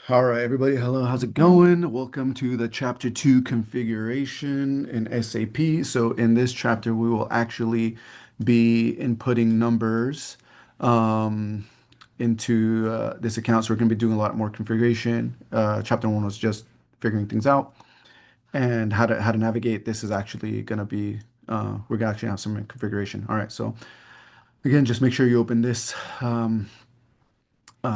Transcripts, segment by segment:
All right, everybody. Hello, how's it going? Welcome to the chapter 2 configuration in SAP. So in this chapter, we will actually be inputting numbers um, into this account. So we're going to be doing a lot more configuration. Chapter 1 was just figuring things out and how to navigate. This is actually going to be we're going to actually have some configuration. All right, so again, just make sure you open this.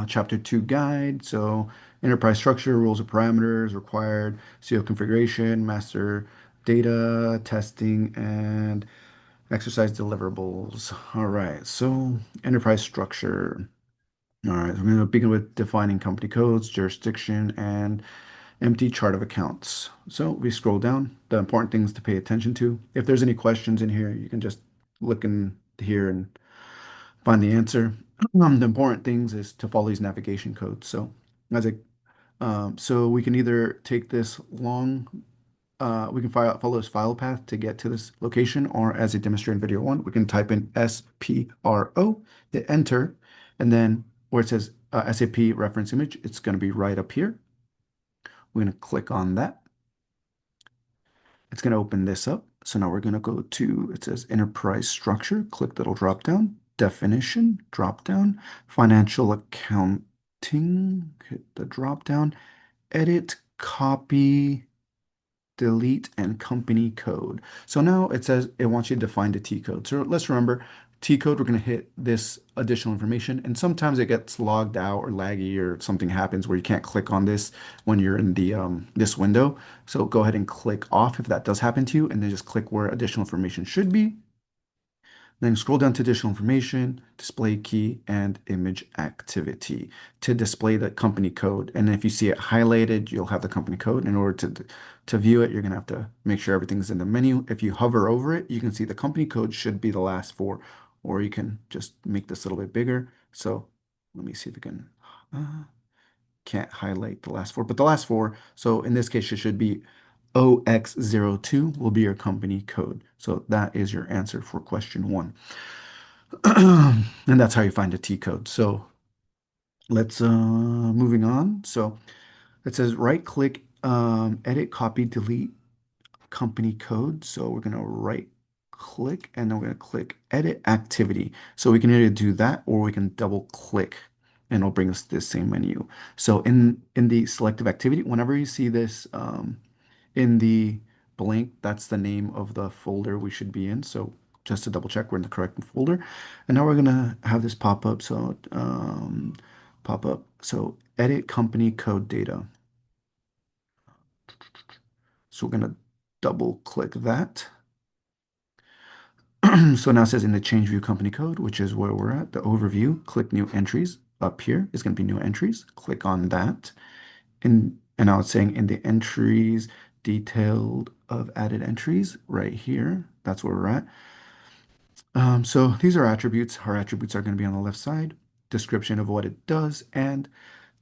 Chapter 2 guide. So enterprise structure, rules of parameters, required CO configuration, master data, testing, and exercise deliverables. All right, so enterprise structure. All right, we're going to begin with defining company codes, jurisdiction, and empty chart of accounts. So we scroll down, the important things to pay attention to. If there's any questions in here, you can just look in here and find the answer. The important things is to follow these navigation codes. So as a so we can either take this long, we can follow this file path to get to this location, or as a demonstrated in video one, we can type in SPRO, hit enter, and then where it says SAP reference image, it's going to be right up here. We're going to click on that. It's going to open this up. So now we're going to go to, it says enterprise structure, click the little drop down, definition, drop down, financial accounting, hit the drop down, edit, copy, delete, and company code. So now it says it wants you to define the T code. So let's remember T code, we're going to hit this additional information. And sometimes it gets logged out or laggy or something happens where you can't click on this when you're in the this window. So go ahead and click off if that does happen to you, and then just click where additional information should be. Then scroll down to additional information, display key, and image activity to display the company code. And if you see it highlighted, you'll have the company code. In order to view it, you're going to have to make sure everything's in the menu. If you hover over it, you can see the company code should be the last four, or you can just make this a little bit bigger. So let me see if we can, can't highlight the last four, but the last four. So in this case, it should be OX02 will be your company code. So that is your answer for question one. And that's how you find a T code. So let's moving on. So it says right click, edit, copy, delete company code. So we're going to right click and then we're going to click edit activity. So we can either do that or we can double click and it'll bring us to this same menu. So in the selective activity, whenever you see this in the blank, that's the name of the folder we should be in. So just to double check, we're in the correct folder. And now we're gonna have this pop up. So pop up. So edit company code data. So we're gonna double click that. So now it says in the change view company code, which is where we're at, the overview, click new entries. Up here is going to be new entries. Click on that. And now it's saying in the entries, detailed of added entries right here. That's where we're at. So these are attributes. Our attributes are going to be on the left side, description of what it does, and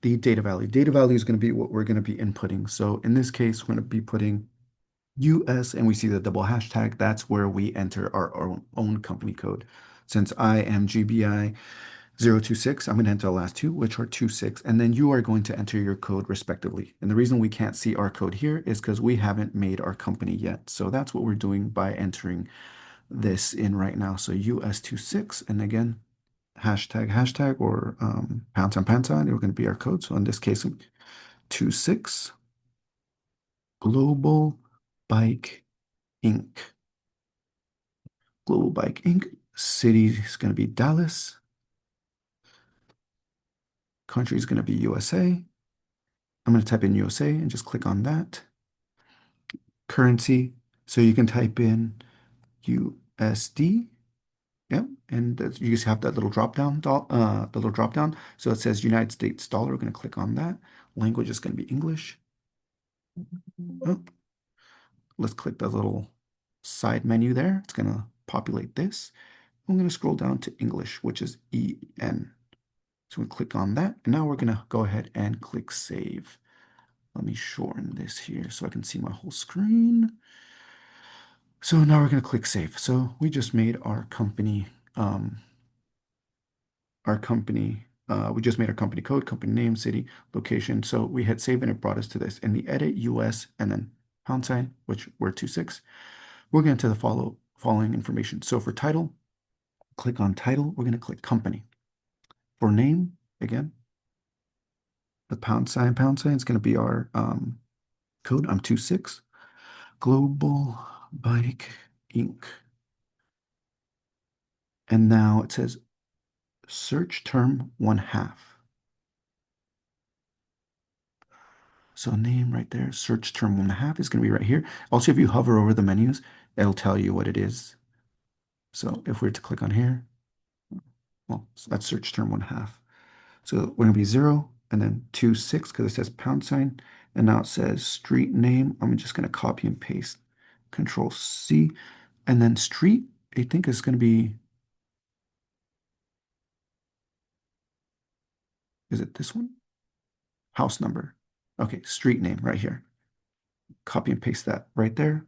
the data value. Data value is going to be what we're going to be inputting. So in this case, we're going to be putting US and we see the double hashtag. That's where we enter our own company code. Since I am GBI 026, I'm going to enter the last two, which are 26, and then you are going to enter your code respectively. And the reason we can't see our code here is because we haven't made our company yet. So that's what we're doing by entering this in right now. So US26, and again, hashtag, or pound sign, are going to be our code. So in this case, 26, Global Bike Inc. Global Bike Inc. City is going to be Dallas. Country is going to be USA. I'm going to type in USA and just click on that. Currency. So you can type in USD. Yep. And you just have that little drop down, the little drop down. So it says United States dollar. We're going to click on that. Language is going to be English. Oh, let's click the little side menu there. It's going to populate this. I'm going to scroll down to English, which is EN. So we click on that. And now we're going to go ahead and click save. Let me shorten this here so I can see my whole screen. So now we're going to click save. So we just made our company We just made our company code, company name, city, location. So we hit save and it brought us to this. In the edit US and then pound sign, which we're 26, we're going to the following information. So for title, click on title. We're going to click company. For name, again, the pound sign is going to be our code. I'm 26. Global Bike Inc. And now it says search term 1/2. So name right there, search term 1/2 is going to be right here. Also, if you hover over the menus, it'll tell you what it is. So if we were to click on here, well, so that's search term 1/2. So we're going to be 0 and then 26 because it says pound sign. And now it says street name. I'm just going to copy and paste. Control C. And then street, I think is going to be, is it this one? House number. Okay, street name right here. Copy and paste that right there.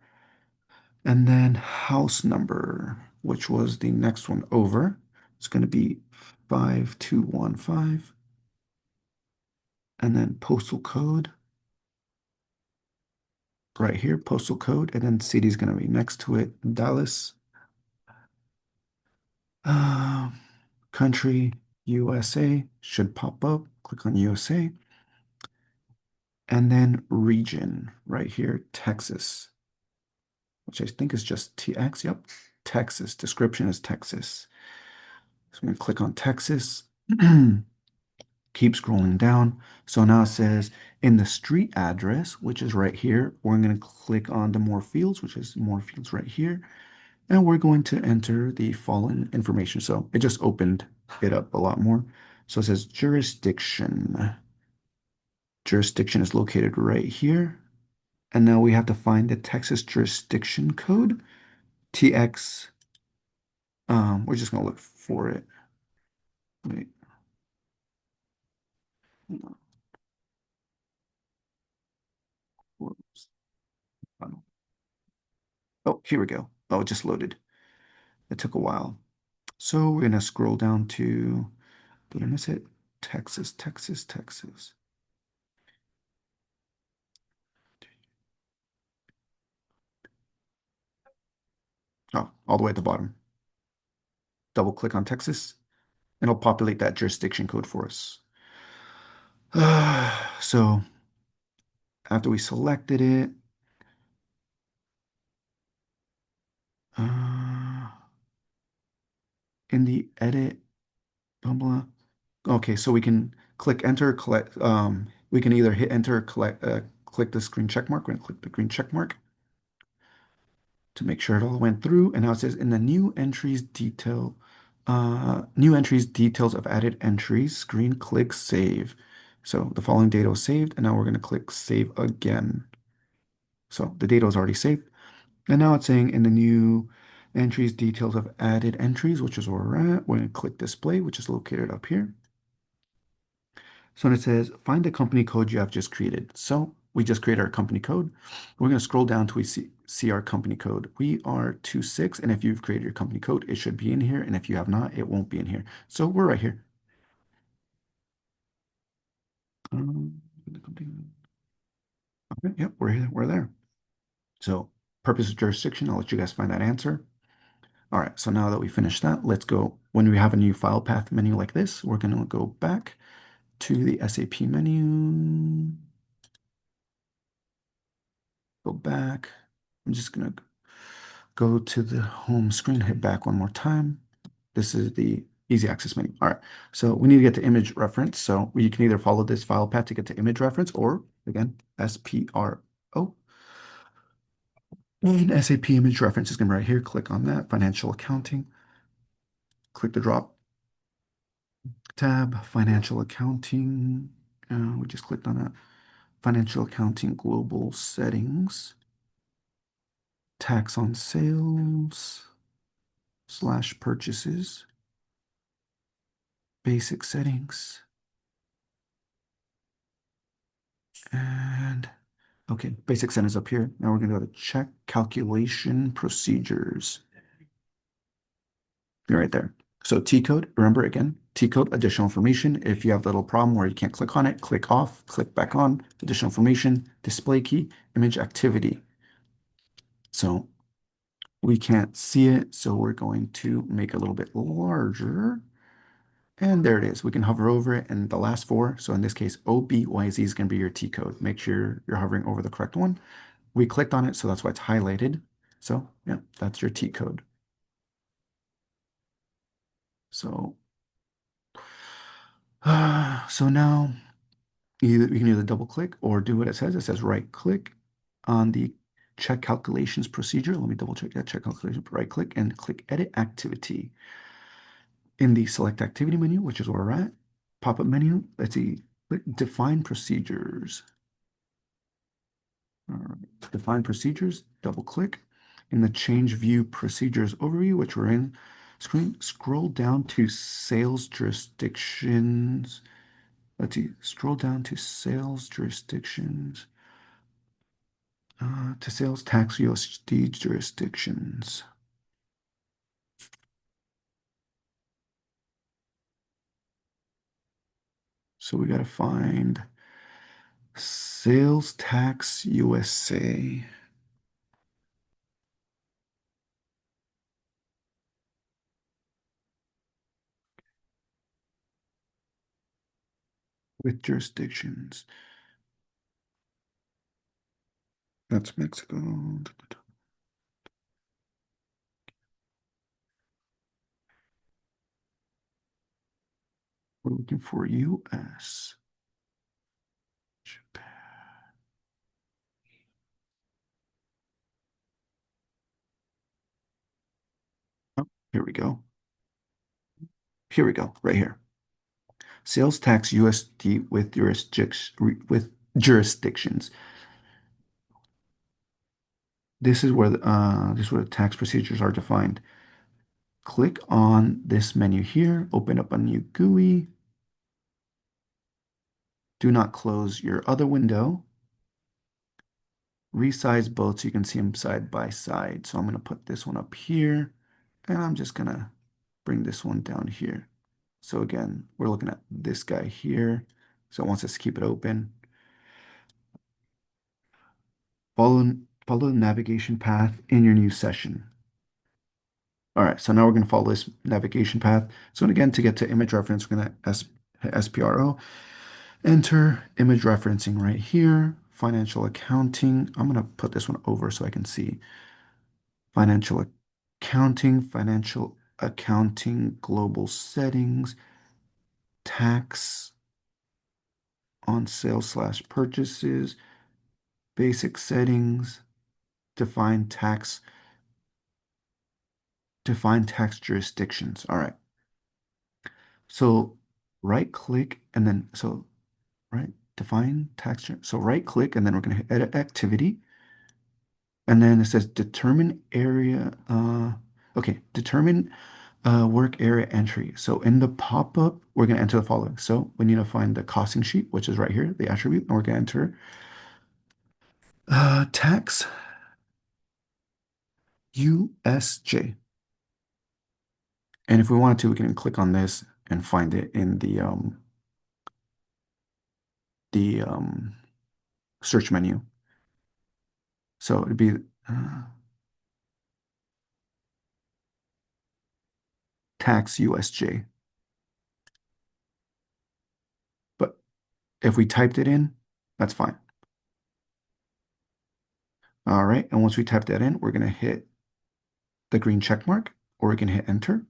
And then house number, which was the next one over. It's going to be 5215. And then postal code right here, postal code. And then city is going to be next to it, Dallas. Um, Country, USA should pop up. Click on USA. And then region right here, Texas, which I think is just TX. Yep, Texas. Description is Texas. So I'm going to click on Texas. Keep scrolling down. So now it says in the street address, which is right here, we're going to click on the more fields, which is more fields right here. And we're going to enter the following information. So it just opened it up a lot more. So it says jurisdiction. Jurisdiction is located right here. And now we have to find the Texas jurisdiction code, TX. We're just going to look for it. Wait. Oh, here we go. Oh, it just loaded. It took a while. So we're going to scroll down to, did I miss it? Texas, Texas, Texas. Oh, all the way at the bottom. Double click on Texas, and it'll populate that jurisdiction code for us. So after we selected it, uh, in the edit, blah, blah. Okay, so we can click enter, collect, we can either hit enter, collect, click the green check mark. We're going to click the green check mark to make sure it all went through. And now it says in the new entries details of added entries screen, click save. So the following data was saved, and now we're going to click save again. So the data is already saved. And now it's saying in the new entries details of added entries, which is where we're at. We're going to click display, which is located up here. So it says, find the company code you have just created. So we just created our company code. We're going to scroll down till we see our company code. We are 26, and if you've created your company code, it should be in here. And if you have not, it won't be in here. So we're right here. Okay, yep, we're here, we're there. So purpose of jurisdiction, I'll let you guys find that answer. All right, so now that we finished that, let's go. When we have a new file path menu like this, we're going to go back to the SAP menu. Go back. I'm just going to go to the home screen, hit back one more time. This is the easy access menu. All right, so we need to get to image reference. So you can either follow this file path to get to image reference or, again, SPRO. And SAP image reference is going to be right here. Click on that, financial accounting. Click the drop tab, financial accounting. We just clicked on that. Financial accounting global settings. Tax on sales / purchases. Basic settings. And okay, basic settings up here. Now we're going to go to check calculation procedures. You're right there. So T code, remember again, T code, additional information. If you have the little problem where you can't click on it, click off, click back on, additional information, display key, image activity. So we can't see it, so we're going to make it a little bit larger. And there it is. We can hover over it and the last four. So in this case, OBYZ is going to be your T code. Make sure you're hovering over the correct one. We clicked on it, so that's why it's highlighted. So yeah, that's your T code. So, so now you can either double click or do what it says. It says right click on the check calculations procedure. Let me double check that check calculation. Right click and click edit activity. In the select activity menu, which is where we're at, pop-up menu, let's see, click define procedures. All right. Define procedures, double click. In the change view procedures overview, which we're in screen, scroll down to sales jurisdictions. Let's see, scroll down to sales jurisdictions, to sales tax USD jurisdictions. So we got to find sales tax USA with jurisdictions. That's Mexico. We're looking for US. Japan. Oh, here we go. Here we go, right here. Sales tax USD with jurisdictions. This is where the tax procedures are defined. Click on this menu here, open up a new GUI. Do not close your other window. Resize both so you can see them side by side. So I'm going to put this one up here, and I'm just going to bring this one down here. So again, we're looking at this guy here. So it wants us to keep it open. Follow the navigation path in your new session. All right, so now we're going to follow this navigation path. So again, to get to image reference, we're going to hit SPRO, enter image referencing right here, financial accounting. I'm going to put this one over so I can see financial accounting, global settings, tax on sales/purchases, basic settings, define tax jurisdictions. All right. So right click and then right define tax. So right click and then we're going to hit edit activity. And then it says determine area. Okay, determine work area entry. So in the pop-up, we're going to enter the following. So we need to find the costing sheet, which is right here, the attribute, and we're going to enter tax USJ. And if we wanted to, we can click on this and find it in the search menu. So it'd be tax USJ. But if we typed it in, that's fine. All right. And once we type that in, we're going to hit the green check mark or we can hit enter.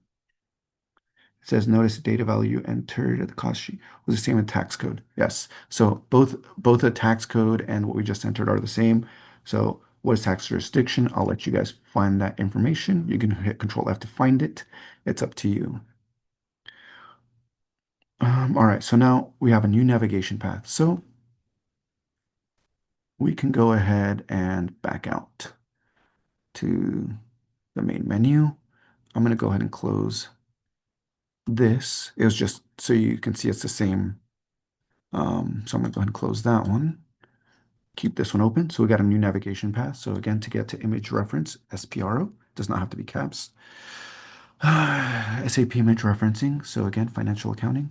It says notice the data value entered at the cost sheet was the same in tax code. Yes. So both the tax code and what we just entered are the same. So what is tax jurisdiction? I'll let you guys find that information. You can hit Control F to find it. It's up to you. All right, so now we have a new navigation path. So we can go ahead and back out to the main menu. I'm going to go ahead and close this. It was just so you can see it's the same. So I'm going to go ahead and close that one. Keep this one open. So we got a new navigation path. So again, to get to image reference, SPRO, does not have to be caps. SAP image referencing. So again, financial accounting,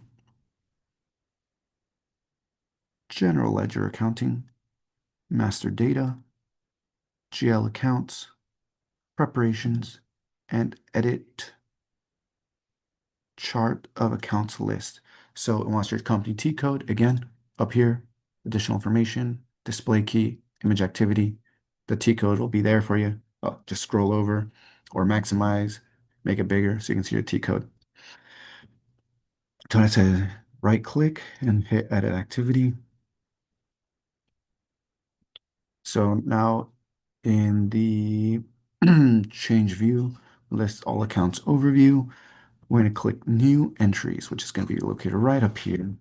general ledger accounting, master data, GL accounts, preparations, and edit chart of accounts list. So it wants your company T code again up here, additional information, display key, image activity. The T code will be there for you. Just scroll over or maximize, make it bigger so you can see your T code. So I say right click and hit edit activity. So now in the change view, list all accounts overview, we're going to click new entries, which is going to be located right up here.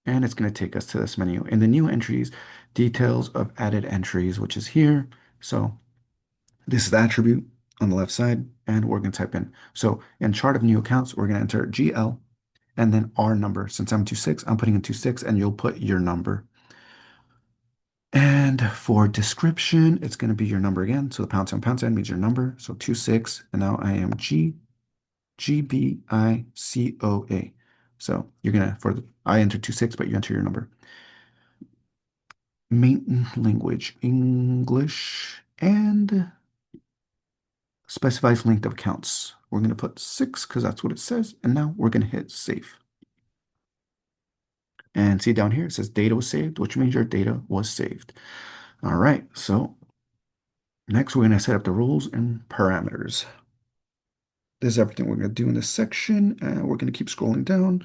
And it's going to take us to this menu. In the new entries, details of added entries, which is here. So this is the attribute on the left side, and we're going to type in. So in chart of new accounts, we're going to enter GL and then our number. Since I'm 26, I'm putting in 26, and you'll put your number. And for description, it's going to be your number again. So the pound sign means your number. So 26, and now I am GBICOA. So you're gonna I enter 26, but you enter your number. Main language English and specifies length of accounts. We're gonna put 6 because that's what it says, and now we're gonna hit save. And see down here it says data was saved, which means your data was saved. All right, so next we're gonna set up the rules and parameters. This is everything we're gonna do in this section, and we're gonna keep scrolling down.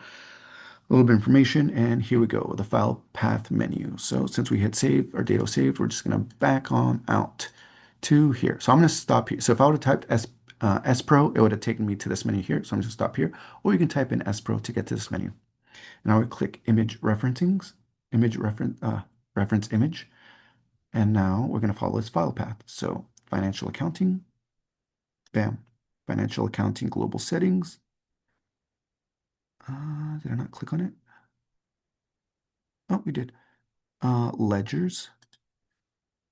A little bit of information, and here we go, the file path menu. So since we hit save, our data was saved, we're just gonna back on out to here. So I'm gonna stop here. So if I would have typed S-Pro, it would have taken me to this menu here. So I'm just gonna stop here, or you can type in S-Pro to get to this menu. And I would click image referencings, reference image. And now we're gonna follow this file path. So financial accounting, bam, financial accounting global settings. Did I not click on it? Oh, we did. Ledgers,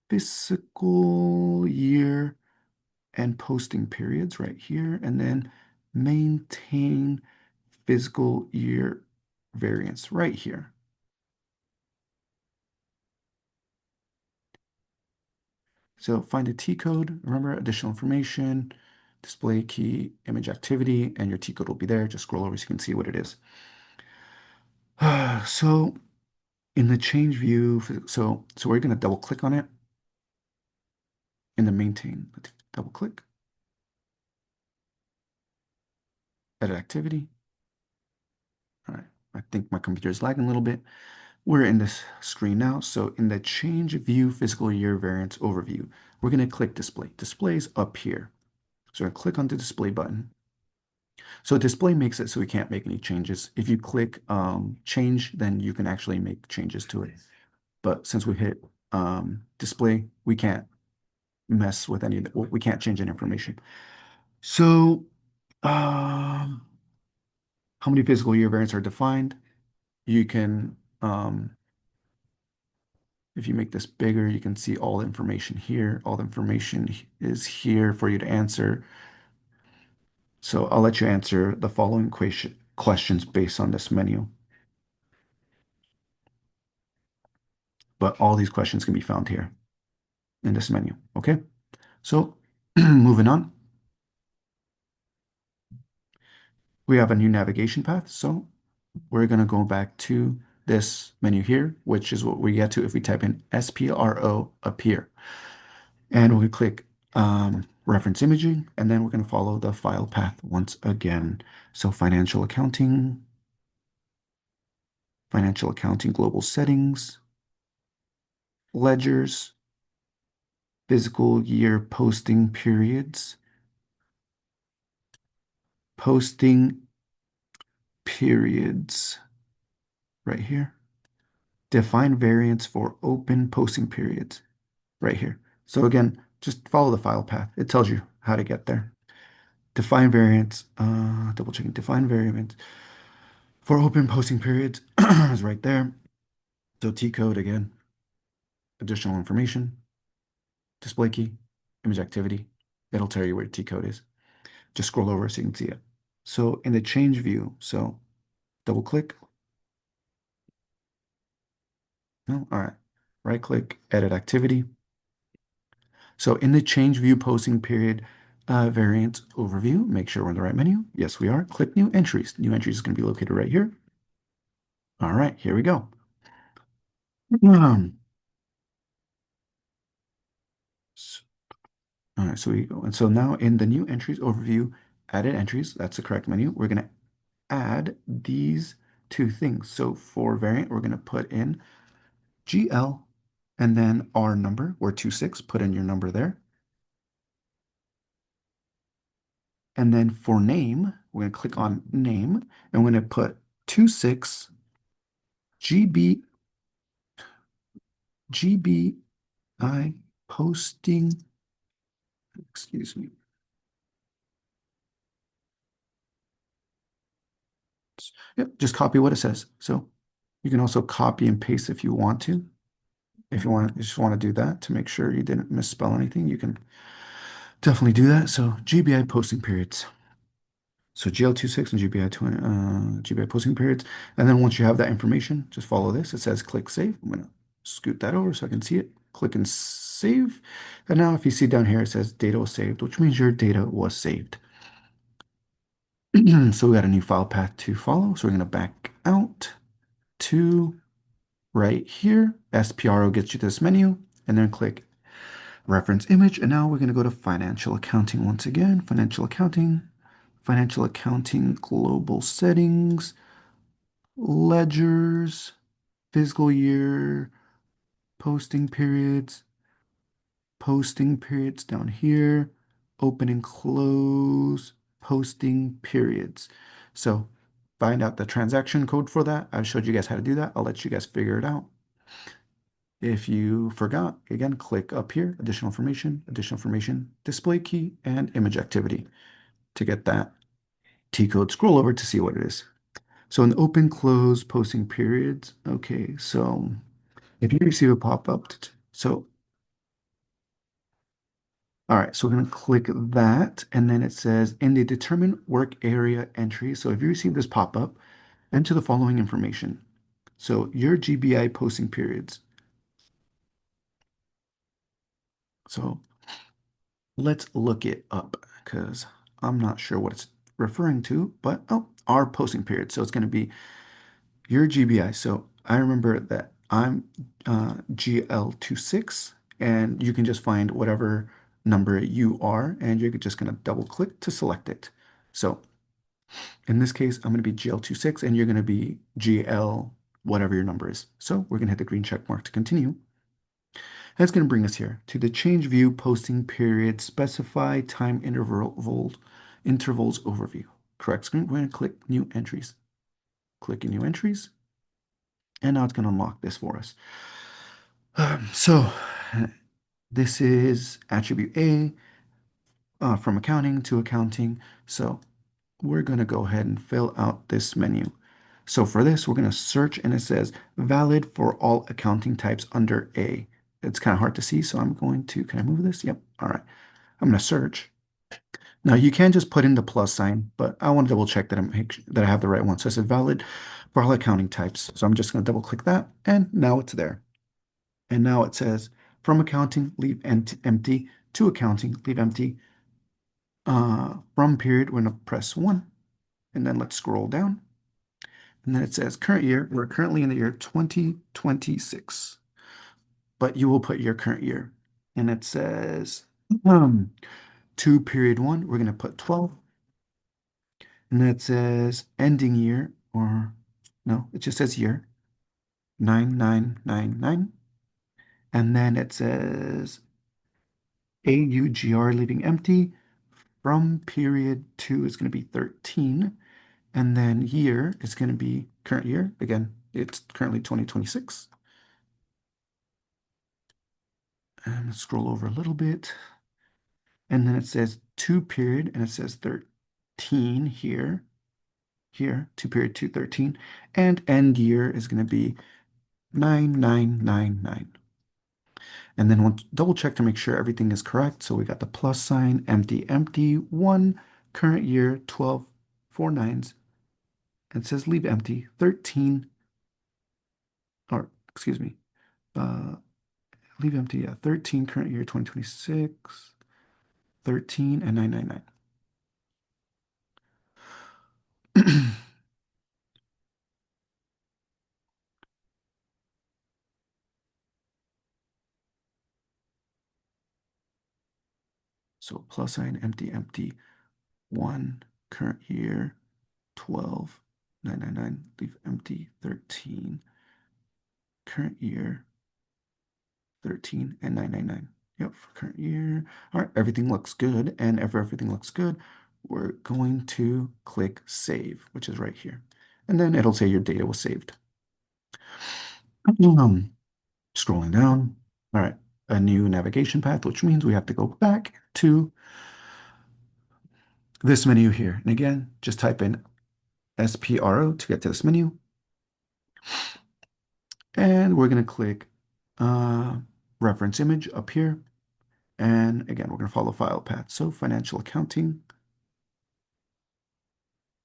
fiscal year and posting periods right here, and then maintain fiscal year variance right here. So find a T code, remember additional information, display key, image activity, and your T code will be there. Just scroll over so you can see what it is. So in the change view, so we're going to double click on it in the maintain. Let's double click, edit activity. All right, I think my computer is lagging a little bit. We're in this screen now. So in the change view fiscal year variance overview, we're going to click display. Display is up here. So I click on the display button. So display makes it so we can't make any changes. If you click change, then you can actually make changes to it. But since we hit display, we can't mess with any of that. We can't change any information. So how many fiscal year variants are defined? You can if you make this bigger, you can see all the information here. All the information is here for you to answer. So I'll let you answer the following questions based on this menu. But all these questions can be found here in this menu. Okay, so moving on. We have a new navigation path. So we're going to go back to this menu here, which is what we get to if we type in SPRO up here. And we click reference imaging, and then we're going to follow the file path once again. So financial accounting global settings, ledgers, fiscal year posting periods, posting periods right here. Define variance for open posting periods right here. So again, just follow the file path. It tells you how to get there. Define variance, double checking, define variance for open posting periods is right there. So T code again, additional information, display key, image activity. It'll tell you where T code is. Just scroll over so you can see it. So in the change view, so double click. No, all right. Right click, edit activity. So in the change view posting period variant overview, make sure we're in the right menu. Yes, we are. Click new entries. New entries is going to be located right here. All right, here we go. Um, s- all right, so we go. And so now in the new entries overview, added entries, that's the correct menu. We're going to add these two things. So for variant, we're going to put in GL and then our number, or 26, put in your number there. And then for name, we're going to click on name and we're going to put 26 GB GBI posting, excuse me. Yep, just copy what it says. So you can also copy and paste if you want to. If you just want to do that to make sure you didn't misspell anything, you can definitely do that. So GBI posting periods. So GL26 and GBI posting periods. And then once you have that information, just follow this. It says click save. I'm going to scoot that over so I can see it. Click and save. And now if you see down here, it says data was saved, which means your data was saved. So we got a new file path to follow. So we're going to back out to right here. SPRO gets you this menu and then click reference image. And now we're going to go to financial accounting once again. Financial accounting, global settings, ledgers, fiscal year, posting periods, down here, open and close, posting periods. So find out the transaction code for that. I showed you guys how to do that. I'll let you guys figure it out. If you forgot, again, click up here, additional information, display key, and image activity to get that T code. Scroll over to see what it is. So in the open, close, posting periods. Okay, so if you receive a pop-up, so all right, so we're going to click that, and then it says in the determine work area entry. So if you receive this pop-up, enter the following information. So your GBI posting periods. So let's look it up because I'm not sure what it's referring to, but oh, our posting period. So it's going to be your GBI. So I remember that I'm GL26, and you can just find whatever number you are, and you're just going to double click to select it. So in this case, I'm going to be GL26, and you're going to be GL, whatever your number is. So we're going to hit the green check mark to continue. That's going to bring us here to the change view posting period specify time intervals overview. Correct screen. We're going to click new entries. Click in new entries. And now it's going to unlock this for us. So this is attribute A from accounting to accounting. So we're going to go ahead and fill out this menu. So for this, we're going to search and it says valid for all accounting types under A. It's kind of hard to see, so I'm going to, can I move this? Yep. All right. I'm going to search. Now you can just put in the plus sign, but I want to double check that I have the right one. So I said valid for all accounting types. So I'm just going to double click that, and now it's there. And now it says from accounting, leave empty, to accounting, leave empty. From period, we're going to press 1, and then let's scroll down. And then it says current year. We're currently in the year 2026, but you will put your current year. And it says to period 1, we're going to put 12. And then it says ending year, or no, it just says year, 9999. And then it says AUGR leaving empty. From period 2 is going to be 13. And then year is going to be current year. Again, it's currently 2026. And scroll over a little bit. And then it says to period, and it says 13 here. Here, to period 2, 13. And end year is going to be 9999. And then we'll double check to make sure everything is correct. So we got the plus sign, empty, empty, 1, current year 12, 4 nines, and it says leave empty 13, or excuse me, uh, leave empty, yeah, 13, current year 2026, 13, and 999. So plus sign, empty, empty, 1, current year 12, 999, leave empty 13, current year 13, and 999. Yep, for current year. All right, everything looks good. And if everything looks good, we're going to click save, which is right here. And then it'll say your data was saved. Um, Scrolling down. All right, a new navigation path, which means we have to go back to this menu here. And again, just type in SPRO to get to this menu. And we're going to click reference image up here. And again, we're going to follow file path. So financial accounting,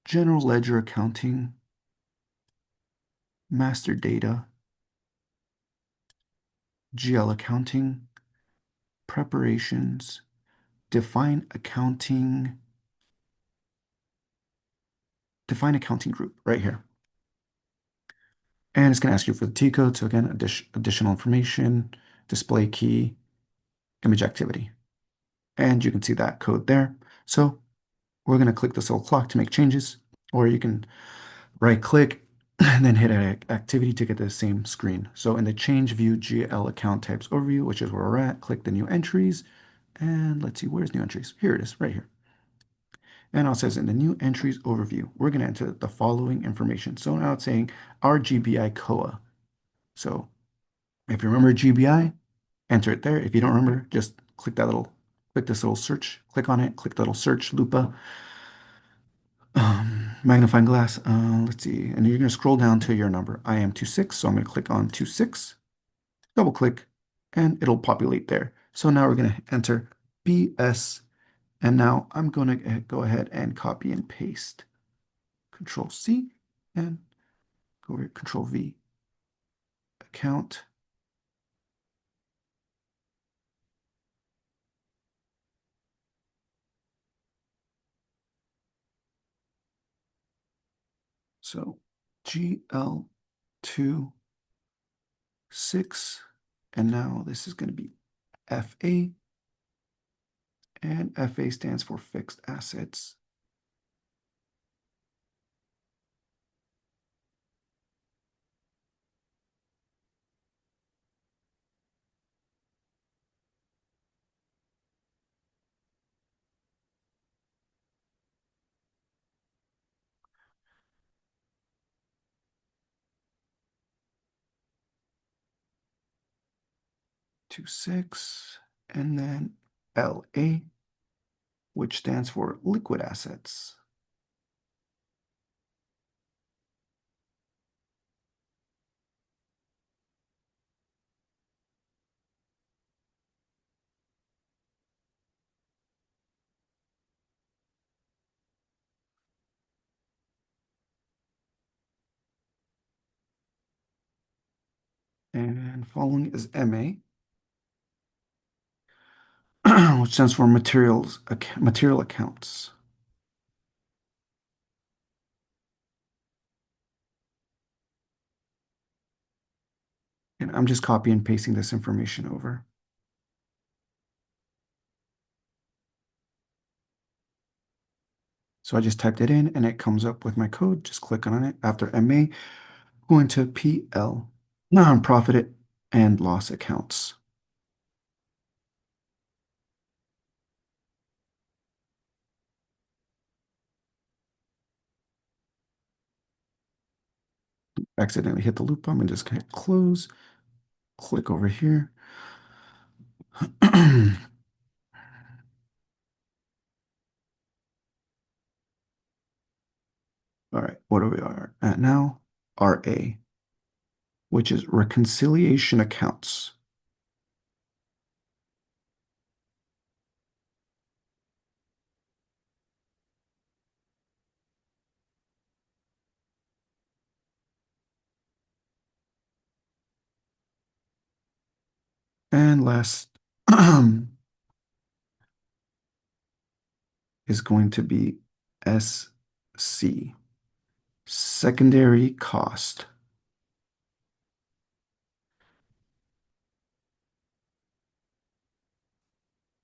general ledger accounting, master data, GL accounting, preparations, define accounting group right here. And it's going to ask you for the T code. So again, additional information, display key, image activity. And you can see that code there. So we're going to click this little clock to make changes, or you can right click and then hit activity to get the same screen. So in the change view GL account types overview, which is where we're at, click the new entries. And let's see, where's new entries? Here it is, right here. And now it says in the new entries overview, we're going to enter the following information. So now it's saying our GBI COA. So if you remember GBI, enter it there. If you don't remember, just click this little search, click on it, click the little search lupa, magnifying glass. Let's see, and you're going to scroll down to your number. I am 26, so I'm going to click on 26, double click, and it'll populate there. So now we're going to enter BS, and now I'm going to go ahead and copy and paste. Control C and go over here, Control V, account. So GL2 6, and now this is going to be FA, and FA stands for fixed assets. Two six, and then LA, which stands for liquid assets. And following is MA, which stands for material accounts. And I'm just copy and pasting this information over. So I just typed it in and it comes up with my code. Just click on it. After MA, go into PL, non-profit and loss accounts. Accidentally hit the loop. I'm going to just hit close, click over here. All right, what are we at now? RA, which is reconciliation accounts. And last is going to be SC, secondary cost.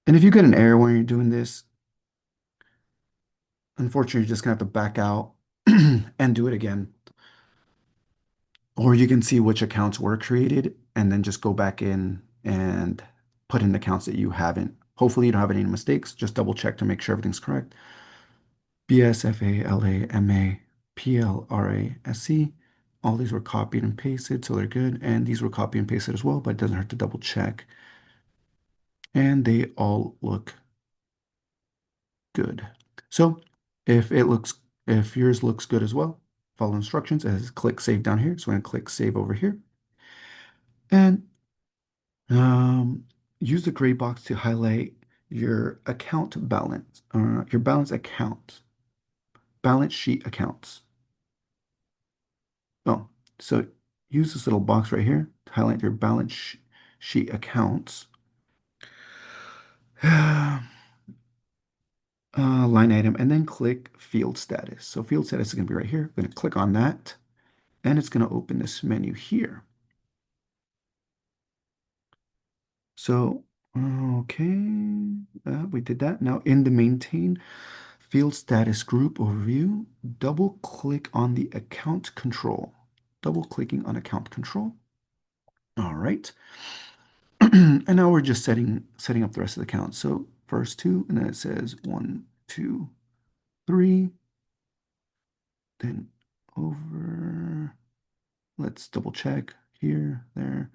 And if you get an error when you're doing this, unfortunately, you're just gonna have to back out and do it again. Or you can see which accounts were created and then just go back in and put in accounts that you haven't. Hopefully, you don't have any mistakes. Just double check to make sure everything's correct. BSFALAMAPLRASC. All these were copied and pasted, so they're good. And these were copied and pasted as well, but it doesn't hurt to double check. And they all look good. So if it looks, if yours looks good as well, follow instructions as click save down here. So I'm going to click save over here and um, use the gray box to highlight your account balance, your balance account, balance sheet accounts. Oh, so use this little box right here to highlight your balance sheet accounts. Line item, and then click field status. So field status is going to be right here. I'm going to click on that, and it's going to open this menu here. So, okay, we did that. Now in the maintain field status group overview, double click on the account control. Double clicking on account control. All right. And now we're just setting up the rest of the count. So first two, and then it says 1, 2, 3. Then over, let's double check here, there.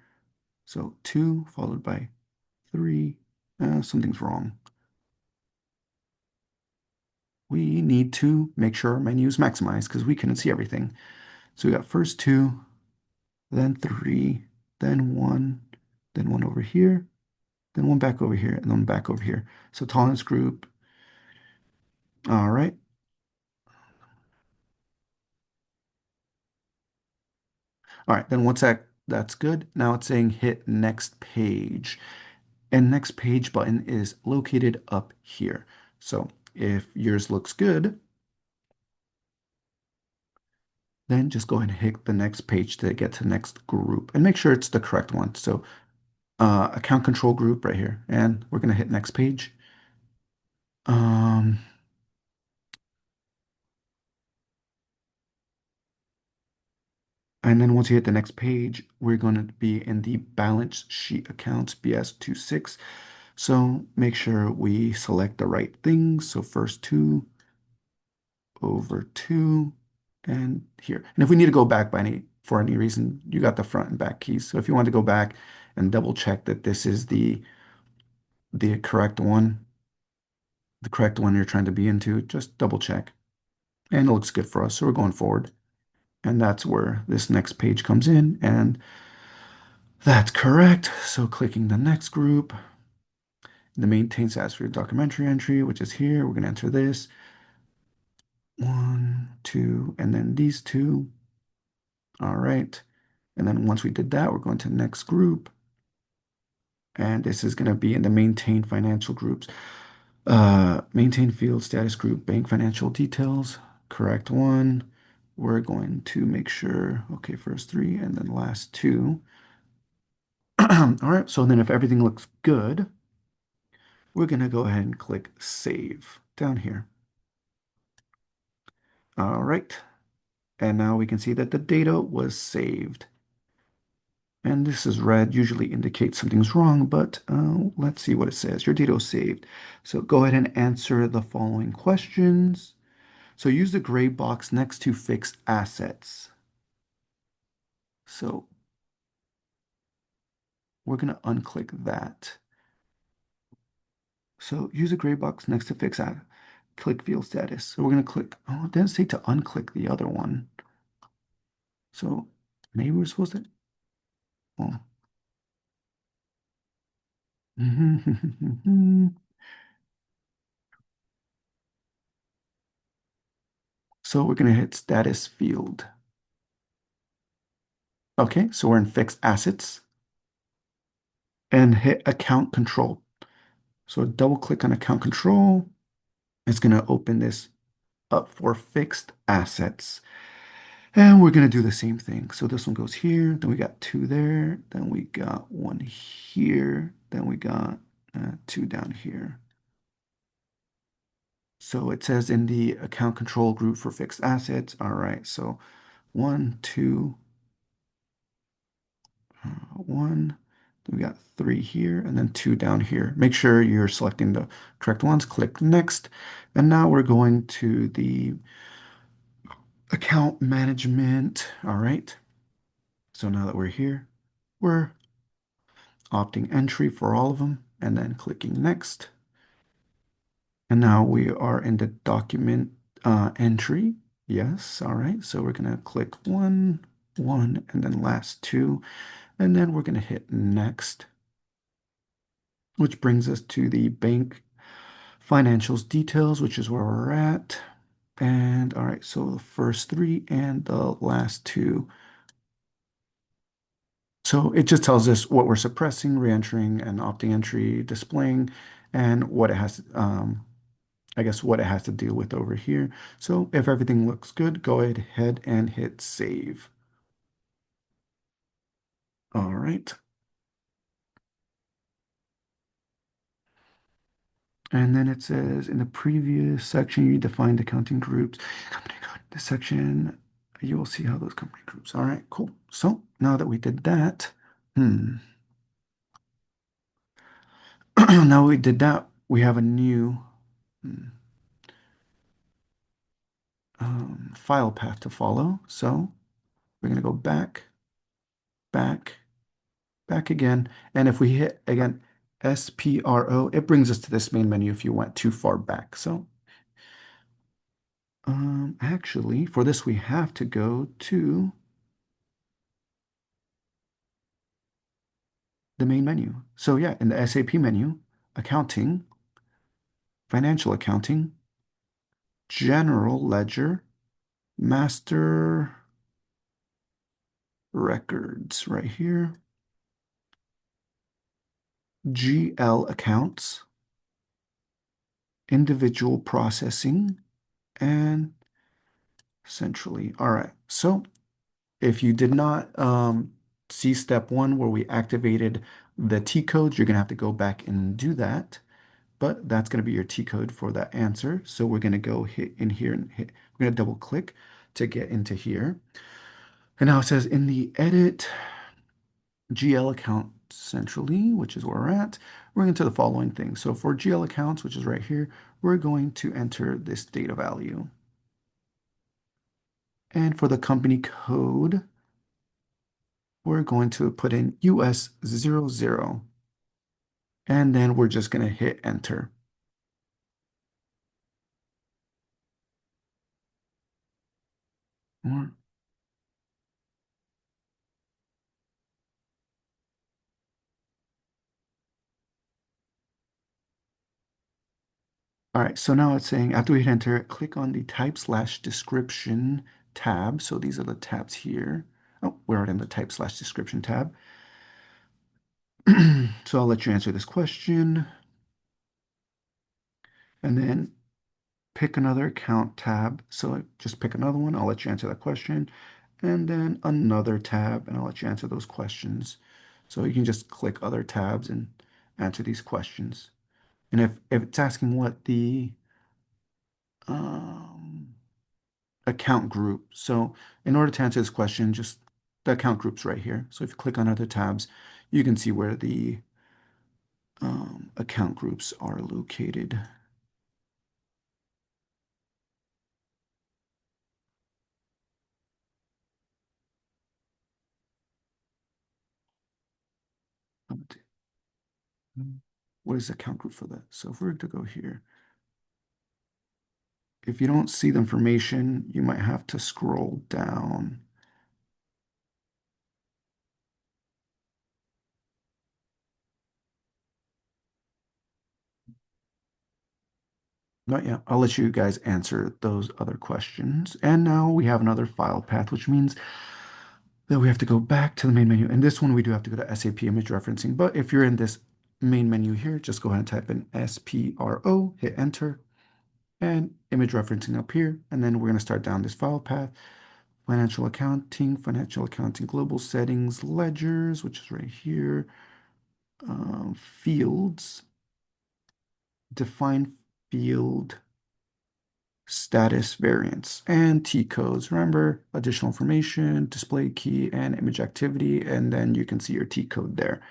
So 2 followed by 3. Something's wrong. We need to make sure our menu is maximized because we couldn't see everything. So we got first 2, then 3, then 1, then 1 over here, then 1 back over here, and then 1 back over here. So tolerance group. All right. All right, then once that's good, now it's saying hit next page. And next page button is located up here. So if yours looks good, then just go ahead and hit the next page to get to the next group and make sure it's the correct one. So account control group right here, and we're gonna hit next page. Um, and then once you hit the next page, we're going to be in the balance sheet accounts BS26. So make sure we select the right things. So first 2 over 2 and here. And if we need to go back by any for any reason, you got the front and back keys. So if you want to go back and double check that this is the correct one you're trying to be into, just double check. And it looks good for us. So we're going forward. And that's where this next page comes in. And that's correct. So clicking the next group, the maintain status for your documentary entry, which is here. We're going to enter this. 1, 2, and then these 2. All right. And then once we did that, we're going to next group. And this is going to be in the maintain financial groups. Maintain field status group, bank financial details, correct one. We're going to make sure, okay, first 3 and then last 2. All right, so then if everything looks good, we're going to go ahead and click save down here. All right, and now we can see that the data was saved. And this is red, usually indicates something's wrong, but let's see what it says. Your data was saved. So go ahead and answer the following questions. So use the gray box next to fixed assets. So we're going to unclick that. So use a gray box next to fixed asset. Click field status. So we're going to click, oh, it didn't say to unclick the other one. So maybe we're supposed to, well, so we're going to hit status field. Okay, so we're in fixed assets. and hit account control. So double click on account control. It's going to open this up for fixed assets. And we're going to do the same thing. So this one goes here, then we got two there, then we got one here, then we got two down here. So it says in the account control group for fixed assets. All right, so one, two, one. We got three here and then two down here. Make sure you're selecting the correct ones. Click next. And now we're going to the account management. All right. So now that we're here, we're opting entry for all of them and then clicking next. And now we are in the document entry. Yes. All right. So we're going to click one, one, and then last two. And then we're going to hit next, which brings us to the bank financials details, which is where we're at. And all right, so the first three and the last two. So it just tells us what we're suppressing, reentering, and opting entry, displaying, and what it has, I guess, what it has to deal with over here. So if everything looks good, go ahead and hit save. All right. And then it says in the previous section, you defined accounting groups. Company code. This section, you will see how those company groups. All right, cool. So now that we did that, now we did that, we have a new hmm, file path to follow. So we're going to go back, back, back again. And if we hit again SPRO, it brings us to this main menu if you went too far back. So actually, for this, we have to go to the main menu. So yeah, in the SAP menu, accounting, financial accounting, general ledger, master records right here, GL accounts, individual processing, and centrally. All right. So if you did not see step one where we activated the T codes, you're going to have to go back and do that. But that's going to be your T code for that answer. So we're going to go hit in here and hit, we're going to double click to get into here. And now it says in the edit GL account centrally, which is where we're at, we're into the following things. So for GL accounts, which is right here, we're going to enter this data value. And for the company code, we're going to put in US00. And then we're just going to hit enter. All right, so now it's saying after we hit enter, click on the type/description tab. So these are the tabs here. Oh, we're already in the type/description tab. So I'll let you answer this question and then pick another account tab. So just pick another one. I'll let you answer that question and then another tab and I'll let you answer those questions. So you can just click other tabs and answer these questions. And if it's asking what the um, account group, so in order to answer this question, just the account group's right here. So if you click on other tabs, you can see where the account groups are located. What is the account group for that? So if we were to go here, if you don't see the information, you might have to scroll down. Not yet. I'll let you guys answer those other questions. And now we have another file path, which means Then we have to go back to the main menu. And this one, we do have to go to SAP image referencing. But if you're in this main menu here, just go ahead and type in SPRO, hit enter, and image referencing up here. And then we're going to start down this file path. Financial accounting, global settings, ledgers, which is right here. Fields, define field status variants, and T codes. Remember, additional information, display key, and image activity, and then you can see your T code there.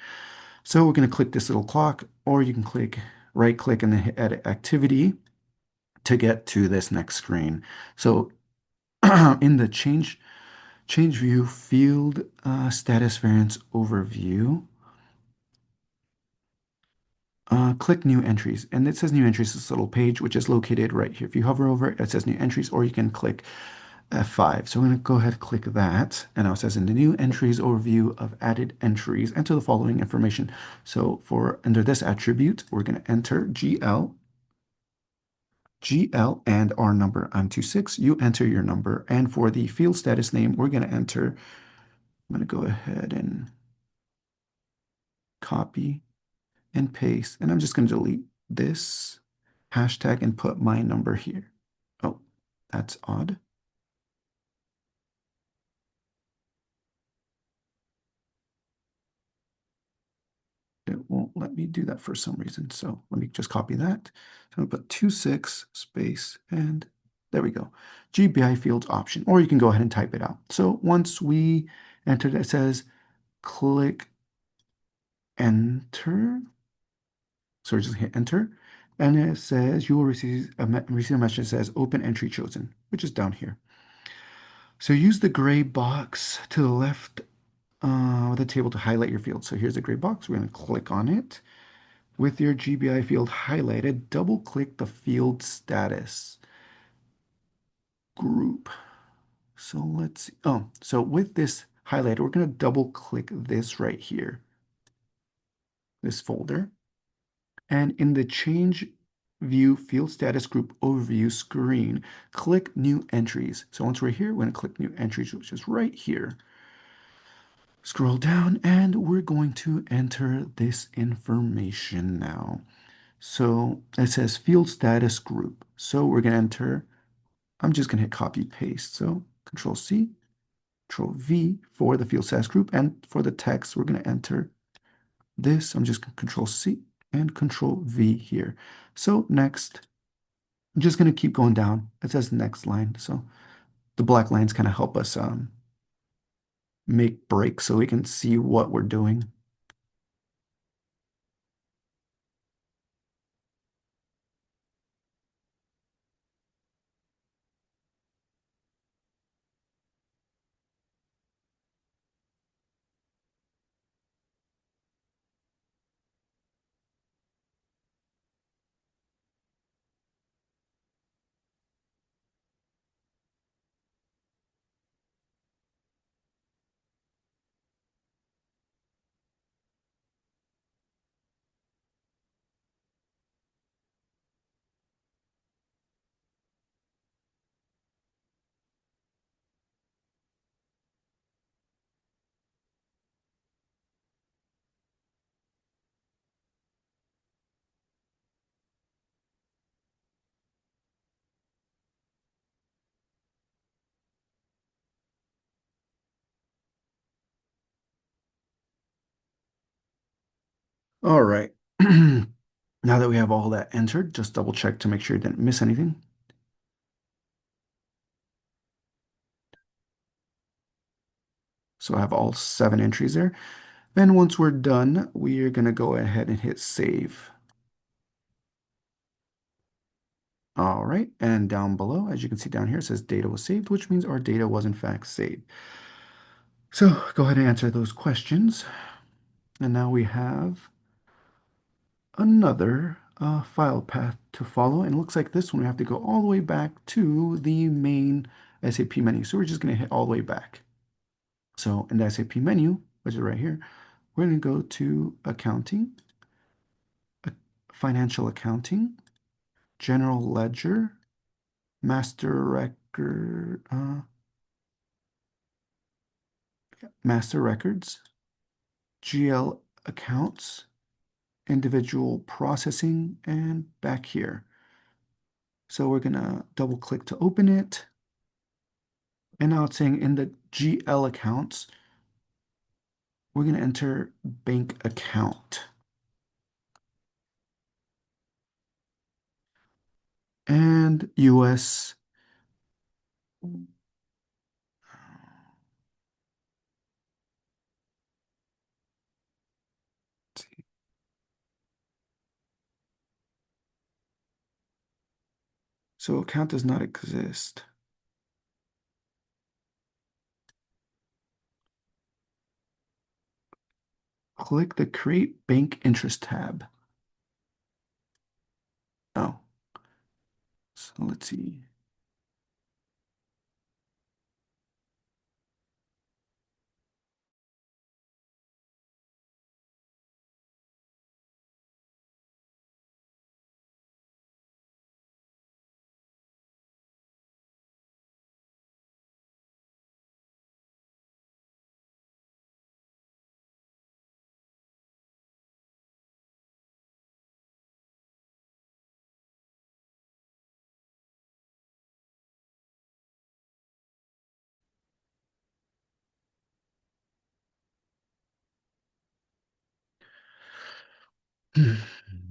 So we're going to click this little clock, or you can right click and then hit edit activity to get to this next screen. So in the change view field status variance overview, click new entries, and it says new entries, this little page, which is located right here. If you hover over it, it says new entries, or you can click F5. So I'm going to go ahead and click that. And now it says in the new entries overview of added entries, enter the following information. So for under this attribute, we're going to enter GL and our number. I'm 26. You enter your number. And for the field status name, we're going to enter, I'm going to go ahead and copy and paste. And I'm just going to delete this hashtag and put my number here. Oh, that's odd. It won't let me do that for some reason. So let me just copy that. So I'm going to put 26 space and there we go. GBI fields option, or you can go ahead and type it out. So once we entered, it says click enter. So just hit enter. And it says you will receive a message that says open entry chosen, which is down here. So use the gray box to the left with the table to highlight your field. So here's the gray box. We're going to click on it. With your GBI field highlighted, double-click the field status group. So let's see. Oh, so with this highlighted, we're going to double-click this right here, this folder. And in the Change View Field Status Group Overview screen, click New Entries. So once we're here, we're going to click New Entries, which is right here. Scroll down, and we're going to enter this information now. So it says field status group. So we're going to enter, I'm just going to hit copy paste. So Control C, Control V for the field status group. And for the text, we're going to enter this. I'm just going to Control C and Control V here. So next, I'm just going to keep going down. It says next line. So the black lines kind of help us make breaks so we can see what we're doing. All right. Now that we have all that entered, just double check to make sure you didn't miss anything. So I have all 7 entries there. Then once we're done, we are going to go ahead and hit save. All right, and down below, as you can see down here, it says data was saved, which means our data was in fact saved. So go ahead and answer those questions. And now we have another file path to follow. And it looks like this one we have to go all the way back to the main SAP menu. So we're just going to hit all the way back. So in the SAP menu, which is right here, we're going to go to accounting, financial accounting, general ledger, master record, master records, GL accounts, individual processing, and back here. So we're gonna double click to open it. And now it's saying in the GL accounts, we're gonna enter bank account. And US. So account does not exist. Click the Create Bank Interest tab. Oh, so let's see.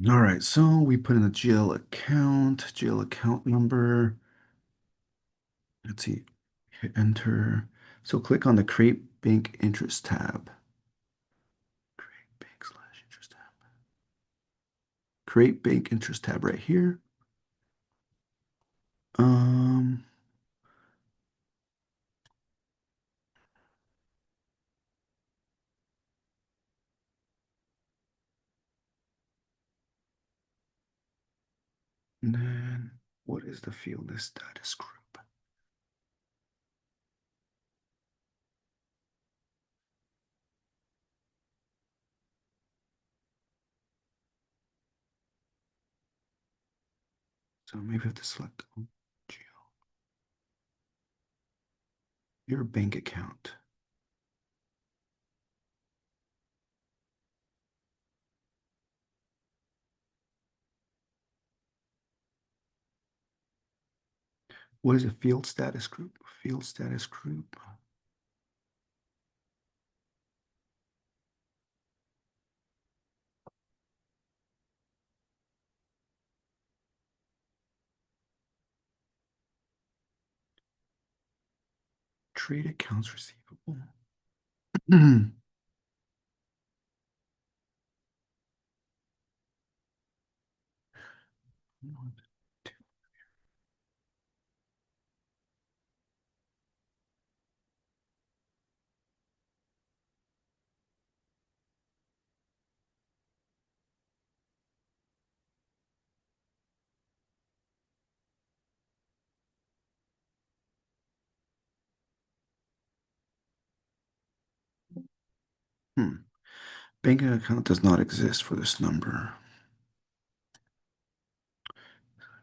All right, so we put in the GL account number. Let's see, hit enter. So click on the Create Bank Interest tab. Create Bank slash Interest tab. Create Bank Interest tab right here. Um, and then what is the field list status group? So maybe I have to select your bank account. What is a field status group? Field status group. Trade accounts receivable. Hmm. Bank account does not exist for this number.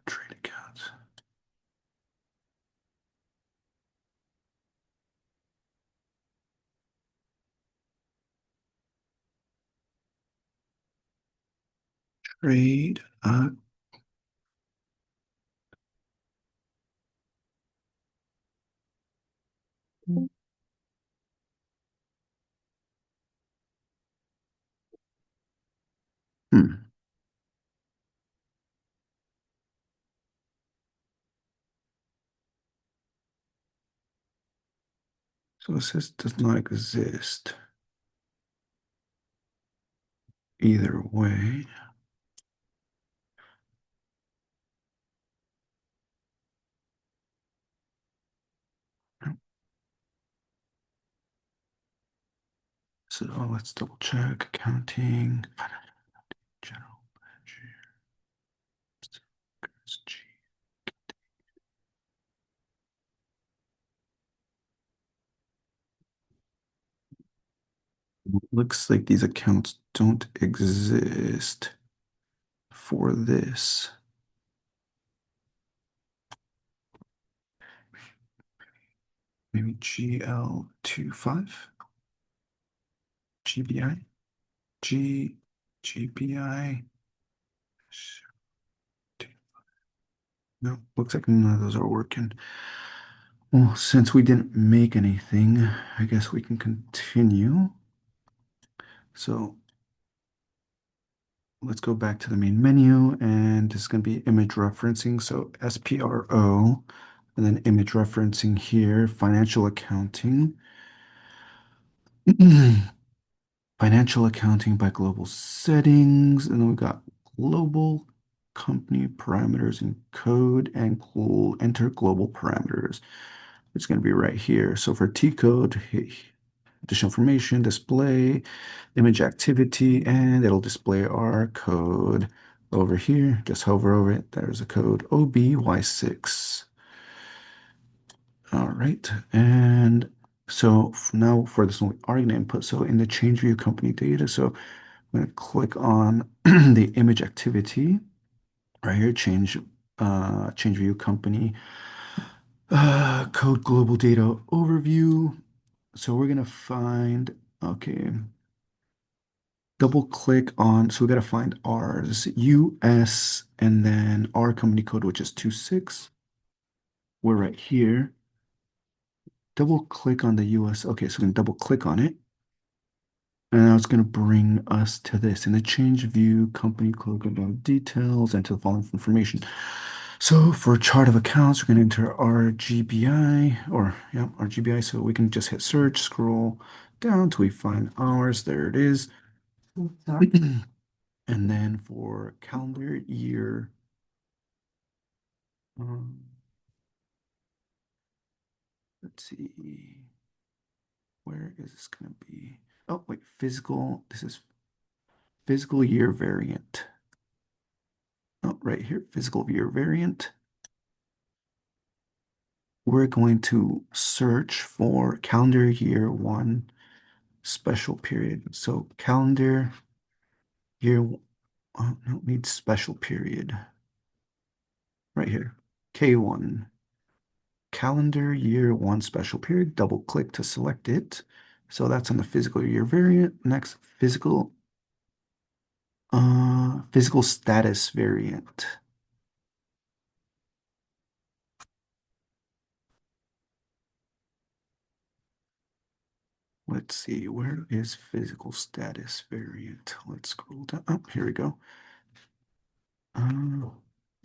Trade accounts. Trade. Hmm. So it says does not exist. Either way. So let's double check. Accounting. General. Looks like these accounts don't exist for this. Maybe GL25. GBI, G, GBI. No, looks like none of those are working. Well, since we didn't make anything, I guess we can continue. So let's go back to the main menu, and this is going to be image referencing. So SPRO, and then image referencing here, financial accounting. Financial accounting by global settings. And then we got global company parameters and code, and we'll enter global parameters. It's going to be right here. So for T code, additional information, display, image activity, and it'll display our code over here. Just hover over it. There's a code OBY6. All right. And so now for this one, we are going to input. So in the change view company data, so I'm going to click on the image activity right here, change view company, code global data overview. So we're going to find, okay, double click on, so we got to find ours, US, and then our company code, which is 26. We're right here. Double click on the US. Okay, so we can double click on it. And now it's going to bring us to this in the change view, company code, go down details, enter the following information. So for chart of accounts, we're going to enter RGBI, or yeah, RGBI. So we can just hit search, scroll down till we find ours. There it is. And then for calendar year, um, let's see, where is this going to be? Oh, wait, physical. This is physical year variant. Oh, right here, physical year variant. We're going to search for calendar year one special period. So calendar year, no, needs special period right here. K1, calendar year one special period. Double click to select it. So that's on the physical year variant. Next, physical status variant. Let's see, where is physical status variant? Let's scroll down. Oh, here we go. Oh,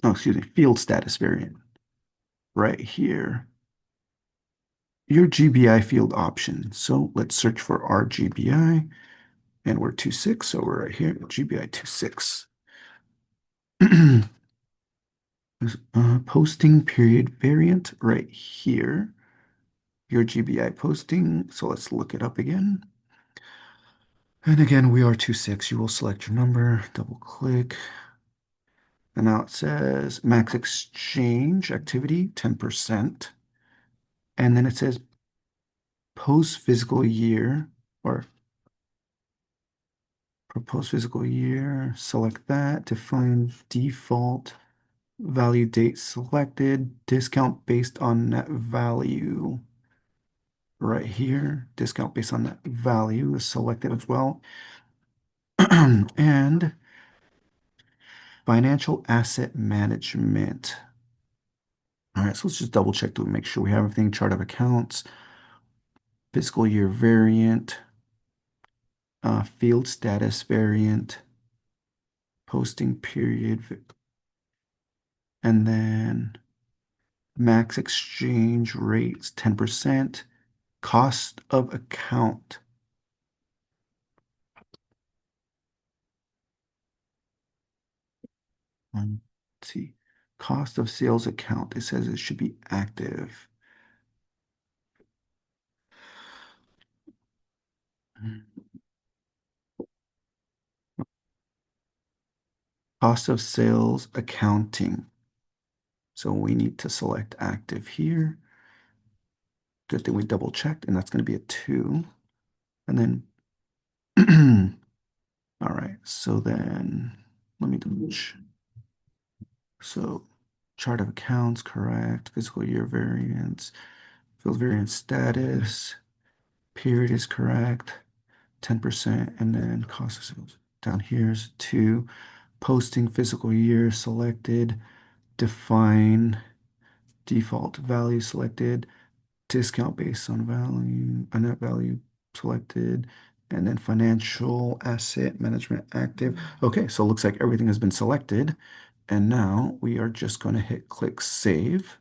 excuse me, field status variant. Right here, your GBI field option. So let's search for our GBI, and we're 26, so we're right here, GBI 26. Posting period variant right here, your GBI posting. So let's look it up again. And again, we are 26. You will select your number, double click. And now it says max exchange activity, 10%. And then it says post physical year, or propose physical year. Select that. Define default value date selected. Discount based on net value. Right here, discount based on net value is selected as well. And financial asset management. All right, so let's just double check to make sure we have everything. Chart of accounts, fiscal year variant, field status variant, posting period, and then max exchange rates 10%, cost of account. Let's see, cost of sales account. It says it should be active. Cost of sales accounting. So we need to select active here. Good thing we double checked, and that's going to be a 2. And then, all right, so then let me double check. So chart of accounts, correct. Fiscal year variance, field variance status, period is correct. 10%, and then cost of sales. Down here's 2. Posting physical year selected. Define default value selected. Discount based on value, a net value selected, and then financial asset management active. Okay, so it looks like everything has been selected. And now we are just going to hit click save.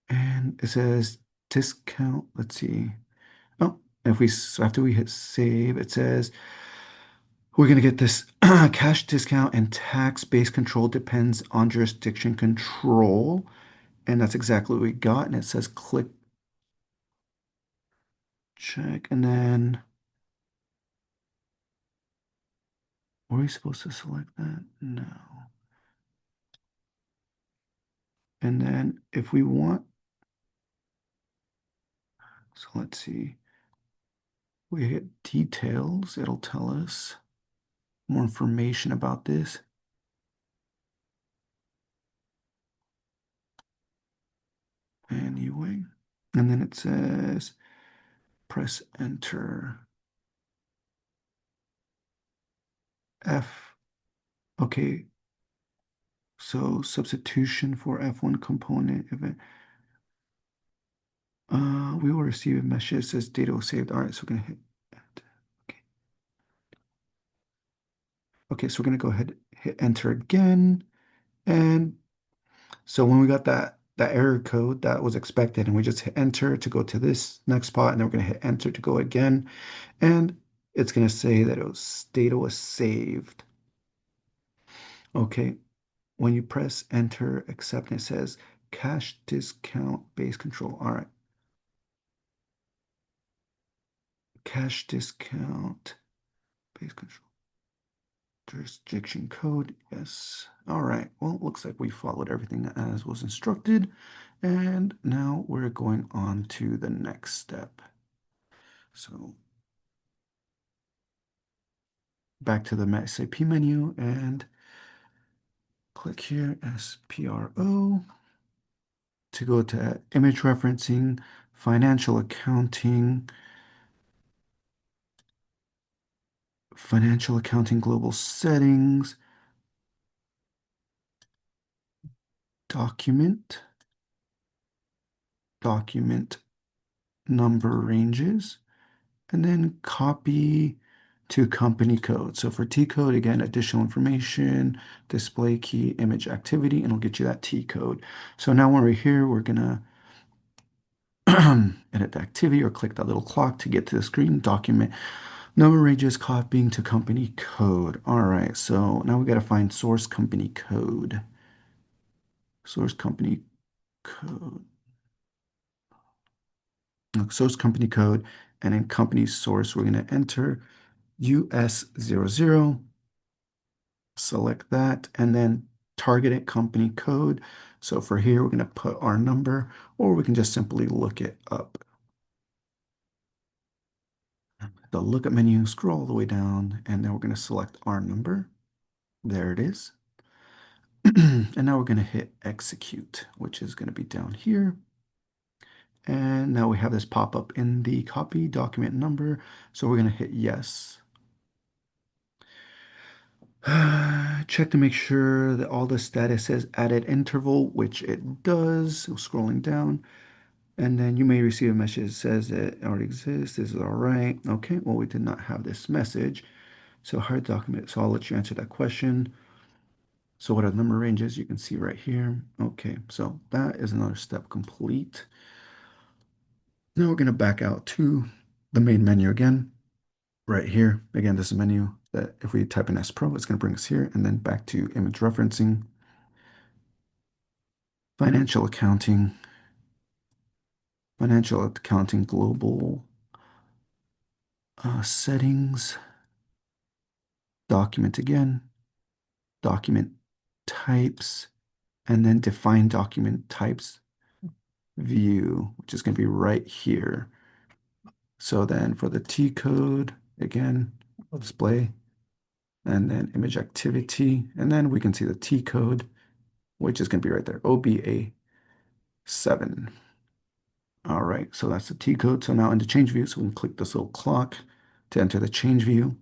And it says discount. Let's see. Oh, if we after we hit save, it says we're going to get this cash discount and tax-based control depends on jurisdiction control. And that's exactly what we got. And it says click check. And then were we supposed to select that? No. And then if we want, so let's see, we hit details, it'll tell us more information about this. Anyway, and then it says press enter. F. Okay, so substitution for F1 component event. We will receive a message that says data was saved. All right, so we're gonna hit. Okay. Okay, so we're gonna go ahead hit enter again, and so when we got that error code that was expected, and we just hit enter to go to this next spot, and then we're gonna hit enter to go again, and it's gonna say that it was data was saved. Okay, when you press enter, accept, and it says cache discount base control. All right, cache discount base control. Jurisdiction code, yes. All right, well, it looks like we followed everything as was instructed. And now we're going on to the next step. So back to the SAP menu and click here, SPRO, to go to image referencing, financial accounting global settings, document, document number ranges, and then copy to company code. So for T code, again, additional information, display key, image activity, and it'll get you that T code. So now when we're here, we're gonna edit the activity or click that little clock to get to the screen, document number ranges copying to company code. All right, so now we got to find source company code. Source company code. Source company code, and in company source, we're going to enter US00, select that, and then targeted company code. So for here, we're going to put our number, or we can just simply look it up. The lookup menu, scroll all the way down, and then we're going to select our number. There it is. And now we're going to hit execute, which is going to be down here. And now we have this pop up in the copy document number. So we're going to hit yes. Check to make sure that all the status says added interval, which it does. So scrolling down. And then you may receive a message that says it already exists. This is all right. Okay, well, we did not have this message. So hard document. So I'll let you answer that question. So what are the number ranges? You can see right here. Okay, so that is another step complete. Now we're going to back out to the main menu again. Right here, again, this is a menu that if we type in S Pro, it's going to bring us here, and then back to image referencing, financial accounting, global settings, document again, document types, and then define document types view, which is going to be right here. So then for the T code, again, we'll display, and then image activity, and then we can see the T code, which is going to be right there, OBA 7. All right, so that's the T code. So now into change view, so we can click this little clock to enter the change view.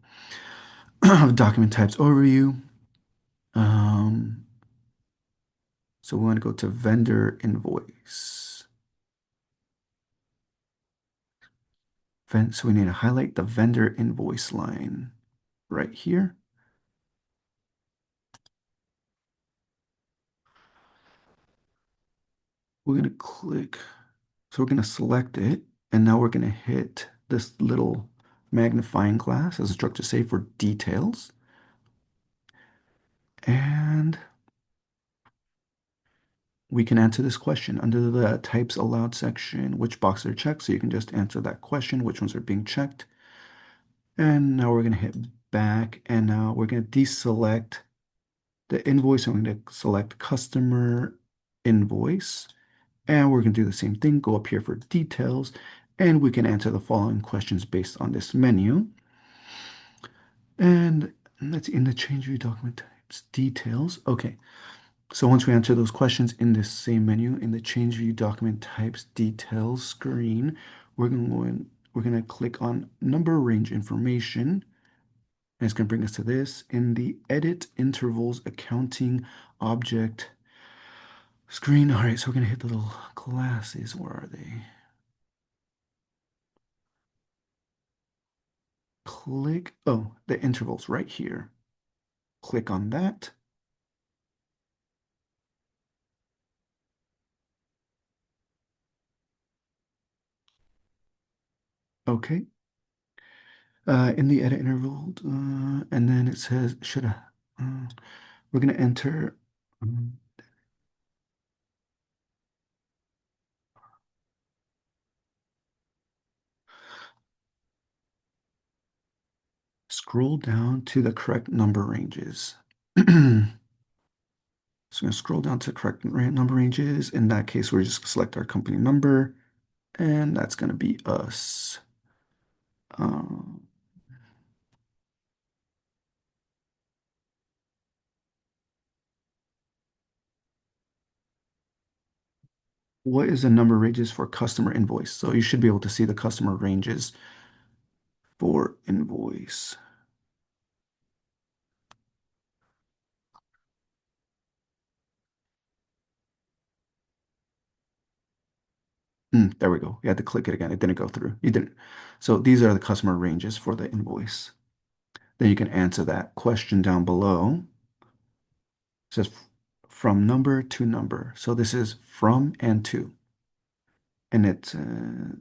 Document types overview. Um, so we want to go to vendor invoice. So we need to highlight the vendor invoice line right here. We're going to click, so we're going to select it, and now we're going to hit this little magnifying glass as instructed to say for details. And we can answer this question under the types allowed section, which boxes are checked. So you can just answer that question, which ones are being checked. And now we're going to hit back, and now we're going to deselect the invoice. I'm going to select customer invoice. And we're going to do the same thing, go up here for details, and we can answer the following questions based on this menu. And that's in the change view document types details. Okay, so once we answer those questions in this same menu, in the change view document types details screen, we're going to click on number range information. And it's going to bring us to this in the edit intervals accounting object screen. All right, so we're going to hit the little glasses. Where are they? Click, oh, the intervals right here. Click on that. Okay. In the edit interval, and then it says, we're going to enter, um, scroll down to the correct number ranges. So I'm going to scroll down to the correct number ranges. In that case, we're just select our company number, and that's going to be us. Um, what is the number ranges for customer invoice? So you should be able to see the customer ranges for invoice. There we go. You had to click it again. It didn't go through. You didn't. So these are the customer ranges for the invoice. Then you can answer that question down below. It says from number to number. So this is from and to, and it's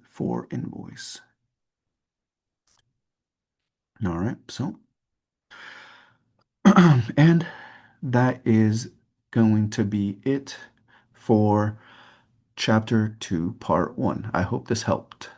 for invoice. All right. So, and that is going to be it for chapter 2, part 1. I hope this helped.